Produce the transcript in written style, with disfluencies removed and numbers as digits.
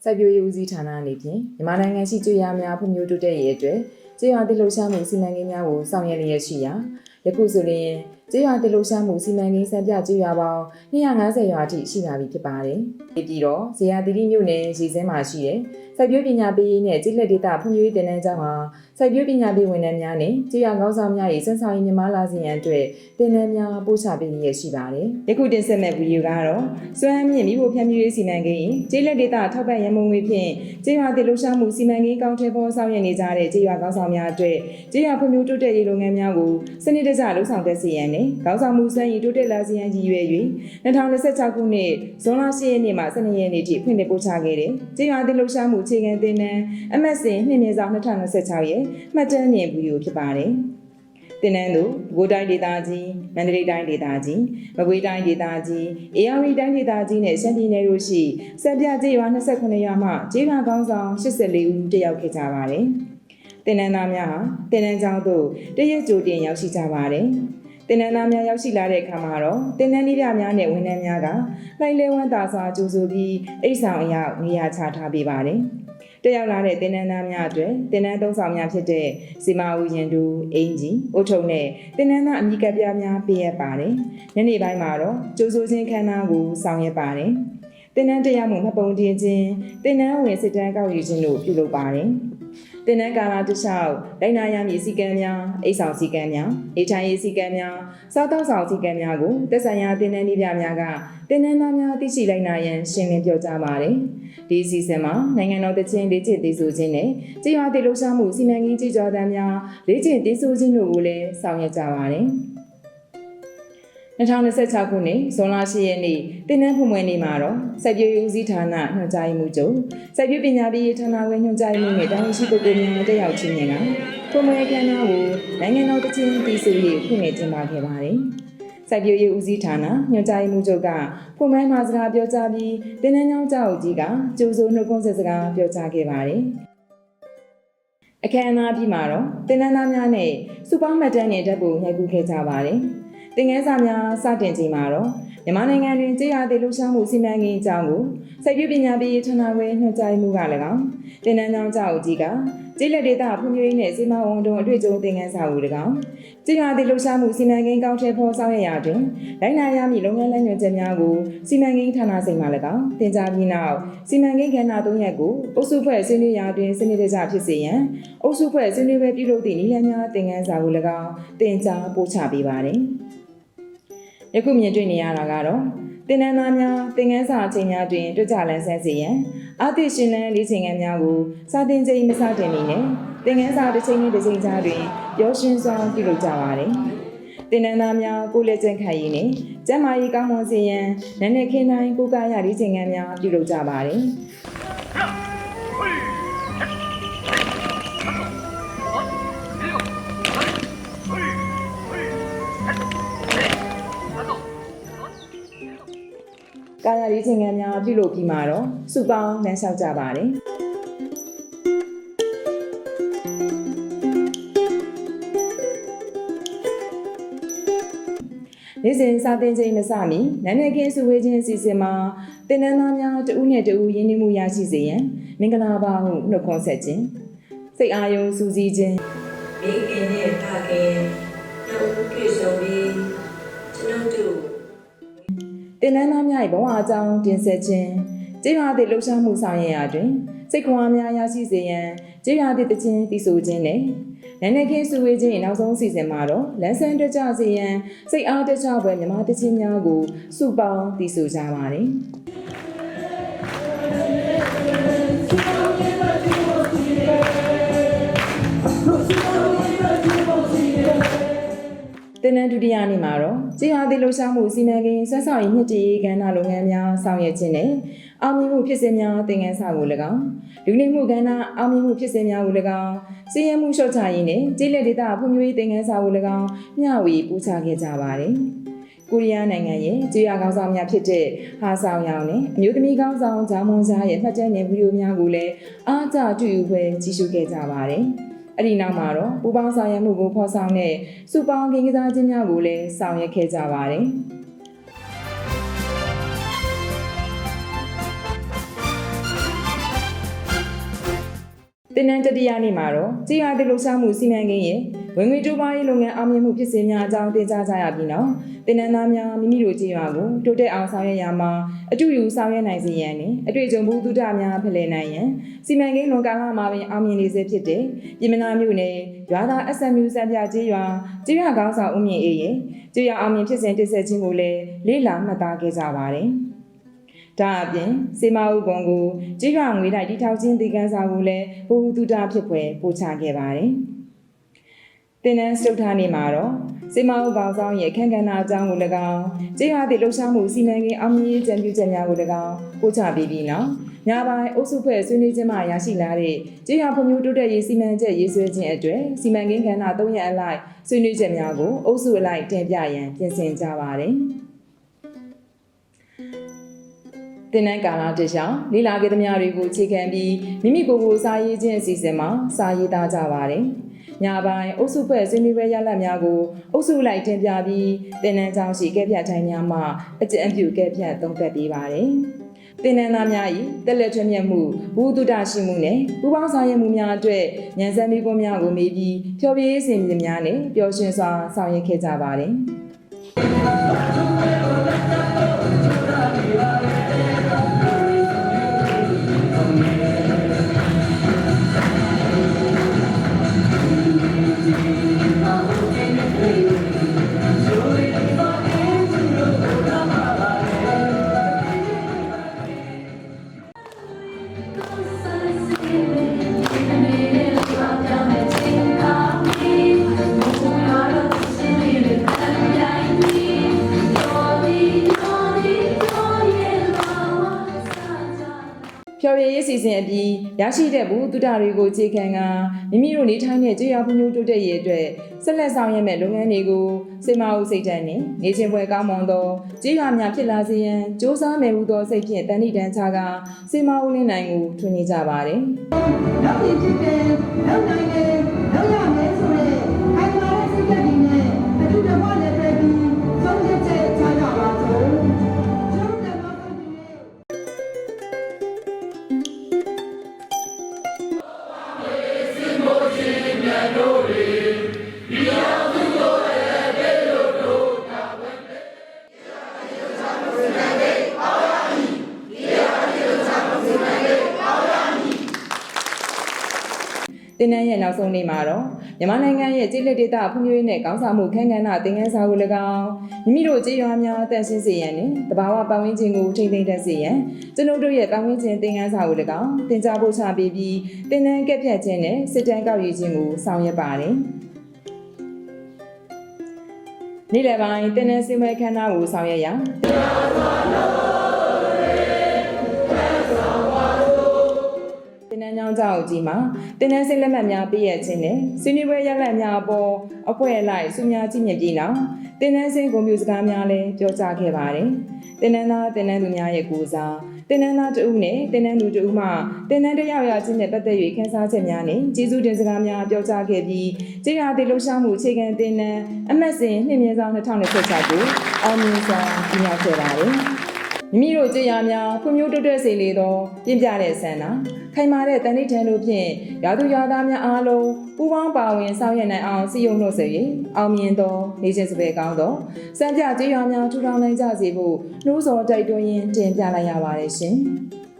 စိုက်ပျိုးရေးဦးစီးဌာနအနေဖြင့်မြန်မာနိုင်ငံရှိကျွေးရများဖွံ့ဖြိုးတိုးတက်ရေးအတွက်ကျေးရွာတည်လှုပ်ရှားမှုစီမံကိန်းများကိုဆောင်ရွက်လျက်ရှိရာယခုဆိုရင်ကျေးရွာတည်လှုပ်ရှားမှုစီမံကိန်းစံပြကျေးရွာပေါင်း250ရွာအထိရှိလာပြီဖြစ်ပါတယ်။ပြီးတော့ဇေယျတိတိမြို့နယ်ရေစင်းမှာရှိတဲ့စိုက်ပျိုးပညာပေးရေးနဲ့ကျေးလက်ဒေသဖွံ့ဖြိုးရေးတင်နန်းကျောင်းမှာစိုက်ပျိုးပညာပေးဝန်ထမ်းများနဲ့ကျေးရွာကောင်းဆောင်များ၏စံဆောင်ရည်မြမလာစီရန်အတွက်တင်နန်းများပို့ချပေးရရှိပါတယ်။ယခုတင်ဆက်မဲ့ဗီဒီယိုကတော့စွမ်းအမြင့်မိဖို့ဖြန့်ဖြူးရေးစီမံကိန်းကျေးလက်ဒေသထောက်ပံ့ရန်ပုံငွေဖြင့်ကျေးရွာတည်လှုပ်ရှားမှုစီမံကိန်းကောင်းထည်ဖော်ဆောင်ရွက်နေကြတဲ့ကျေးရွာကောင်းဆောင်များအတွက်ကျေးရွာဖွံ့ဖြိုးတိုးတက်ရေးလုပ်ငန်းများကိုစနစ်တကျလှုပ်ဆောင်သက်စေရန်နဲ့ကောင်းဆောင်မှုစွမ်းရည်တိုးတက်လာစေရန်ရည်ရွယ်၍2026ခုနှစ်ဇွန်လ10ရက်နေ့မှ12ရက်နေ့ထိဖွင့်လှစ်ပို့ချခဲ့တဲ့ကျေးရွာတည်လှုပ်ရှားမှုအခြေခံသင်တန်း MSN 2/2026ရဲ့မှတ်တမ်းမြင်ဗီဒီယိုဖြစ်ပါတယ်။တင်နန်းတို့ပဲခူးတိုင်းဒေသကြီးမန္တလေးတိုင်းဒေသကြီးမကွေးတိုင်းဒေသကြီးအေရဝတီတိုင်းဒေသကြီးနဲ့ရှမ်းပြည်နယ်တို့ရှိစံပြကျေးရွာ28ရွာမှကျေးရွာကောင်းဆောင်84ဦးတက်ရောက်ခဲ့ကြပါတယ်။တင်နန်းသားများဟာတင်နန်းကျောင်းသို့တရက်ကြိုတင်ရောက်ရှိကြပါတယ်။တင်နန်းသားများရောက်ရှိလာတဲ့အခါမှာတော့တင်နန်းနည်းပြများနဲ့ဝန်ထမ်းများကလှိုင်းလဲဝန်းသာစွာကြိုဆိုပြီးအိတ်ဆောင်အရောက်နေရာချထားပေးပါတယ်။တက်ရောက်လာတဲ့တင်နန်းသားများအတွက်တင်နန်းသုံးဆောင်များဖြစ်တဲ့စီမာဦးရင်တူအင်ဂျီအုတ်ထုံနဲ့တင်နန်းသားအမိကပ်ပြားများပေးရပါတယ်။ညနေပိုင်းမှာတော့ကြိုဆိုခြင်းခမ်းနားကိုဆောင်ရွက်ပါတယ်။တင်နန်းတရားမှုမှတ်ပုံတင်ခြင်းတင်နန်းဝင်စစ်တမ်းကောက်ယူခြင်းတို့ပြုလုပ်ပါတယ်။တင်နန်းကာလာတစ်လျှောက်လိုက်နာရမည့်စည်းကမ်းများအိတ်ဆောင်စည်းကမ်းများအေးထိုင်ရေးစည်းကမ်းများစားတောက်ဆောင်စည်းကမ်းများကိုသက်ဆိုင်ရာတင်နန်းနည်းပြများကတင်နန်းသားများသိရှိလိုက်နာရန်ရှင်းလင်းပြောကြားပါတယ်။ဒီစီစဉ်မှာနိုင်ငံတော်တခြင်းလေ့ကျင့်တည်ဆူခြင်းနဲ့ကျေးရွာတည်လှုပ်ရှားမှုစီမံကိန်းကြီးကြော်တန်းများလေ့ကျင့်တည်ဆူခြင်းတို့ကိုလည်းဆောင်ရွက်ကြပါတယ်။2026ခုနှစ်ဇွန်လ10ရက်နေ့တင်နန်းဖွင့်ပွဲနေ့မှာတော့စိုက်ပျိုးရေးဦးစီးဌာနညွှန်ကြားရေးမှူးချုပ်စိုက်ပျိုးပညာပေးရေးဌာနဝင်ညွှန်ကြားရေးမှူးနဲ့တာဝန်ရှိပုဂ္ဂိုလ်များတက်ရောက်ခြင်းများကဖွင့်ပွဲအခမ်းအနားကိုနိုင်ငံတော်တခြင်းတည်ဆူရေးဖွင့်လှစ်ကျင်းပခဲ့ပါတယ်။စိုက်ပျိုးရေးဦးစီးဌာနညွှန်ကြားရေးမှူးချုပ်ကဖွင့်ပွဲမှာစကားပြောကြားပြီးတင်နန်းကျောင်းကျောင်းကြီးကကြိုးစိုးနှုတ်ခွန်းဆက်စကားပြောကြားခဲ့ပါတယ်။အခမ်းအနားပြီးမှာတော့တင်နန်းသားများနဲ့စူပါမတ်တန်နဲ့ဓာတ်ပုံရိုက်ကူးခဲ့ကြပါတယ်။တင်ငန်းစာများစတင်ချိန်မှာတော့မြန်မာနိုင်ငံတွင်ကျေးရွာတည်လှုပ်ရှားမှုစီမံကိန်းအကြောင်းကိုစိုက်ပျိုးပညာပေးဌာနခွဲညွှန်ကြားမှုကလည်းကောင်းတင်နန်းကျောင်းကျောင်းကြီးကကျေးလက်ဒေသဖွံ့ဖြိုးရေးနဲ့စီမံဝန်ထုံအတွေ့အကြုံသင်ခန်းစာကိုလည်းကောင်းကျေးရွာတည်လှုပ်ရှားမှုစီမံကိန်းကောင်းထည်ဖော်ဆောင်ရွက်ရာတွင်လိုက်နာရမည့်လုပ်ငန်းလမ်းညွှန်ချက်များကိုစီမံကိန်းဌာနစိတ်မှလည်းကောင်းတင်ကြားပြီးနောက်စီမံကိန်းကဏ္ဍ3ရပ်ကိုအုပ်စုဖွဲ့ဆွေးနွေးရာတွင်စနစ်တကျဖြစ်စေရန်အုပ်စုဖွဲ့ဆွေးနွေးပွဲပြုလုပ်သည့်နည်းလမ်းများသင်ခန်းစာကိုလည်းကောင်းတင်ကြားပို့ချပေးပါတယ်ယခုမြင်တွေ့နေရတာကတော့တင်နန်းသားများသင်ခန်းစာအချိန်များတွင်တွေ့ကြလန်းဆန်းစေရန်အာသည့်ရှင်လန်းလေ့ကျင့်ခန်းများကိုစာသင်ချိန်မစတင်မီနဲ့သင်ခန်းစာတစ်ချိန်နဲ့တစ်ချိန်ကြားတွင်ပြောရှင်းစွာပြုလုပ်ကြပါတယ်။တင်နန်းသားများကိုလက်ကျန်ခံရည်နဲ့ကျန်းမာရေးကောင်းမွန်စေရန်နန်းနဲ့ခင်းတိုင်းကိုကားရလေ့ကျင့်ခန်းများပြုလုပ်ကြပါတယ်။ကာယရေးခြင်းငန်းများပြုလုပ်ပြီးမှတော့စုပေါင်းလမ်းလျှောက်ကြပါတယ်။နေ့စဉ်စာသင်ချိန်မစမီနန်းနယ်ခင်းစုဝေးခြင်းအစီအစဉ်မှာတင်နန်းသားများတဦးနဲ့တဦးရင်းနှီးမှုရရှိစေရန်မင်္ဂလာပါဟုနှုတ်ခွန်းဆက်ခြင်းစိတ်အာရုံစူးစီးခြင်းမိခင်နဲ့ဖခင်တို့ပြေဆုံးပြီးကျွန်တော်တို့တင်နန်းသားများ၏ဘဝအကြောင်းတင်ဆက်ခြင်းကျေးရွာသည့်လှုပ်ရှားမှုဆောင်ရွက်ရာတွင်စိတ်ခွန်အားများရရှိစေရန်ကျေးရွာသည့်တခြင်းတည်ဆူခြင်းနဲ့နန်းနယ်ခင်းစုဝေးခြင်းနောက်ဆုံးအစီအစဉ်မှာတော့လမ်းဆန်းတက်ကြစေရန်စိတ်အားတက်ကြပွဲမြမတခြင်းများကိုစုပေါင်းတည်ဆူကြပါတယ်တင်နန်းဒုတိယနေ့မှာတော့ကျေးရွာသည့်လှုပ်ရှားမှုစီမံကိန်းဆွမ်းဆောင်ရေးမြင့်တင်ရေးကဏ္ဍလုပ်ငန်းများဆောင်ရွက်ခြင်းနဲ့အောင်မြင်မှုဖြစ်စဉ်များသင်ခန်းစာကိုလည်းကောင်းလူနေမှုကဏ္ဍအောင်မြင်မှုဖြစ်စဉ်များကိုလည်းကောင်းစီးရဲမှုလျှော့ချရေးနဲ့ကျေးလက်ဒေသဖွံ့ဖြိုးရေးသင်ခန်းစာကိုလည်းကောင်းမျှဝေပူးချခဲ့ကြပါတယ်။ကိုရီးယားနိုင်ငံရဲ့ကျေးရွာကောင်းဆောင်များဖြစ်တဲ့ဟာဆောင်ရောင်နဲ့အမျိုးသမီးကောင်းဆောင်ဂျာမွန်ဂျာရဲ့မှတ်တမ်းနယ်ဗီဒီယိုများကိုလည်းအားကျတူယူပွဲကြည့်ရှုခဲ့ကြပါတယ်။အဲ့ဒီနောက်မှာတော့ပူပေါင်းဆောင်ရွက်မှုကိုဖော်ဆောင်တဲ့စုပေါင်းကင်ကစားခြင်းများကိုလည်းဆောင်ရွက်ခဲ့ကြပါတယ်။ တင်နန်းတတိယနေ့မှာတော့ကြေးရွာတည်လှုပ်ရှားမှုစီမံကိန်းရဲ့ဝင်ငွေတိုးပွားရေးလုပ်ငန်းအောင်မြင်မှုဖြစ်စဉ်များအကြောင်းတင်ကြားကြရပြီးနောက်တင်နန်းသားများမိမိတို့ကြေးရွာကိုတိုးတက်အောင်ဆောင်ရွက်ရမှာအတူယူဆောင်ရွက်နိုင်စေရန်နဲ့အတွေ့အကြုံဘုသူတများဖလှယ်နိုင်ရန်စီမံကိန်းလွန်ကာလမှာပင်အောင်မြင်နေစေဖြစ်တဲ့ပြည်မနာမြို့နယ်ရွာသား SMU စံပြကြေးရွာခေါင်းဆောင်ဦးမြင့်အေးရဲ့ကြေးရွာအောင်မြင်ဖြစ်စဉ်တင်ဆက်ခြင်းကိုလည်းလေ့လာမှတ်သားခဲ့ကြပါတယ်။ဒါအပြင်စေမအုပ်ကွန်ကိုကြေးရွာငွေတိုက်တီထောက်ခြင်းတည်ခန်းစာကိုလည်းဘုသူတဖြစ်ပွဲပို့ချခဲ့ပါတယ်။တင်နန်းစတုထားနေမှာတော့စေမအုပ်ကောင်ဆောင်ရဲ့ခန့်ကဏ္ဍအကြောင်းကို၎င်းကြေးရွာတည်လှုပ်ရှားမှုစီမံကိန်းအောင်မြင်ရေးကြံပြုချက်များကို၎င်းပို့ချပြီးနောက်ညပိုင်းအုပ်စုဖွဲ့ဆွေးနွေးခြင်းမှရရှိလာတဲ့ကြေးရွာဖွံ့ဖြိုးတိုးတက်ရေးစီမံချက်ရေးဆွဲခြင်းအတွက်စီမံကိန်းကဏ္ဍ3ရက်အလိုက်ဆွေးနွေးချက်များကိုအုပ်စုအလိုက်တင်ပြရန်ပြင်ဆင်ကြပါတယ်။တင်နန်းကာလတခြားလေ့လာခဲ့သမျှတွေကိုအခြေခံပြီးမိမိကိုယ်ကိုစာရေးခြင်းအစီအစဉ်မှာစာရေးသားကြပါတယ်။ညပိုင်းအုပ်စုဖွဲ့ဆွေးနွေးပွဲရလဒ်များကိုအုပ်စုလိုက်တင်ပြပြီးတင်နန်းကျောင်းရှိကဲ့ပြတ်ထိုင်များမှအကြံပြုကဲ့ပြတ်သုံးသပ်ပေးပါတယ်။တင်နန်းသားများ၏တက်လက်ထွန်းမြတ်မှုဘုသူတရှိမှုနဲ့ပူးပေါင်းဆောင်ရွက်မှုများအတွက်ဉာဏ်စံမိကွန်းများကိုမေးပြီးဖျော်ဖြေရေးစီမံများနဲ့ပျော်ရွှင်စွာဆောင်ရွက်ခဲ့ကြပါတယ်။ဖျော်ဖြေရေးစီစဉ်အပြီးရရှိတဲ့ဘုသူတတွေကိုအခြေခံကမိမိတို့နေထိုင်တဲ့ကြေးရွာဖွံ့ဖြိုးတိုးတက်ရေးအတွက်ဆက်လက်ဆောင်ရွက်မဲ့လုပ်ငန်းတွေကိုစေမအုပ်စိတ်ဓာတ်နဲ့နေချင်းပွဲကောင်းမွန်သောကြေးရွာများဖြစ်လာစေရန်စ조사မယ်ဟုသောစိတ်ဖြင့်တန်တိတန်းချကစေမအုပ်လင်းနိုင်ကိုထွန်းနေကြပါတယ်။နောက်ဖြစ်ဖြစ်တဲ့နောက်နိုင်တဲ့နောက်ရမယ်ဆိုတဲ့ခိုင်မာတဲ့စိတ်ဓာတ်တွေနဲ့အတူတကွလက်တွဲပြီးဆုံးဖြတ်ချက်ချကြပါစို့။ကျွန်တော်တို့ကတော့ဒီနေ့တင်နန်းရဲ့နောက်ဆုံးနေ့မှာတော့မြန်မာနိုင်ငံရဲ့ကြေးလက်ဒေသဖွံ့ဖြိုးရေးနဲ့ကောင်းဆောင်မှုခန့်ကဏ္ဍသင်ခန်းစာကို၎င်းမိမိတို့ကြေးရွာများတန်ရှင်းစေရန်နဲ့တဘာဝပတ်ဝန်းကျင်ကိုထိန်းသိမ်းတတ်စေရန်ကျွန်ုပ်တို့ရဲ့ပတ်ဝန်းကျင်သင်ခန်းစာကို၎င်းသင်ကြားပို့ချပေးပြီးတင်နန်းကက်ဖြတ်ခြင်းနဲ့စစ်တမ်းကောက်ယူခြင်းကိုဆောင်ရွက်ပါတယ်။နေ့လယ်ပိုင်းတင်နန်းစီမံခန်းသားကိုဆောင်ရွက်ရာတင်နန်းကျောင်းကျောင်းကြီးမှာတင်နန်းစိတ်လက်မှတ်များပေးရခြင်းနဲ့ဆွေးနွေးပွဲရလဒ်များအပေါ်အဖွဲ့အလိုက်စုများကြည့်မြင်ပြီးနောက်တင်နန်းစိတ်ကွန်ပျူတာစကားများလည်းပြောကြားခဲ့ပါတယ်။တင်နန်းသားတင်နန်းသူများရဲ့ကိုစားတင်နန်းသားတဦးနဲ့တင်နန်းသူတဦးမှတင်နန်းတယောက်ရခြင်းနဲ့ပတ်သက်၍ခန်းစားချက်များနဲ့ကျေးဇူးတင်စကားများပြောကြားခဲ့ပြီးကြေးရွာတည်လှုပ်ရှားမှုအခြေခံတင်နန်းအမှတ်စဉ်2/2026ကိုအောင်မြင်စွာပြမြောက်ခဲ့ပါတယ်။မိမိတို့ကြေးရွာများဖွံ့ဖြိုးတိုးတက်စေလေသောပြင်းပြတဲ့ဆန္ဒခိုင်မာတဲ့တန်ဋိဌာန်တို့ဖြင့်ရွာသူရွာသားများအားလုံးပူးပေါင်းပါဝင်ဆောင်ရွက်နိုင်အောင်စည်းရုံးလို့ဆိုရင်အောင်မြင်သောနေချင်းစပယ်ကောင်းသောစံပြကြေးရွာများထူထောင်နိုင်ကြစေဖို့နှိုးဆော်တိုက်တွန်းရင်းတင်ပြလိုက်ရပါတယ်ရှင်။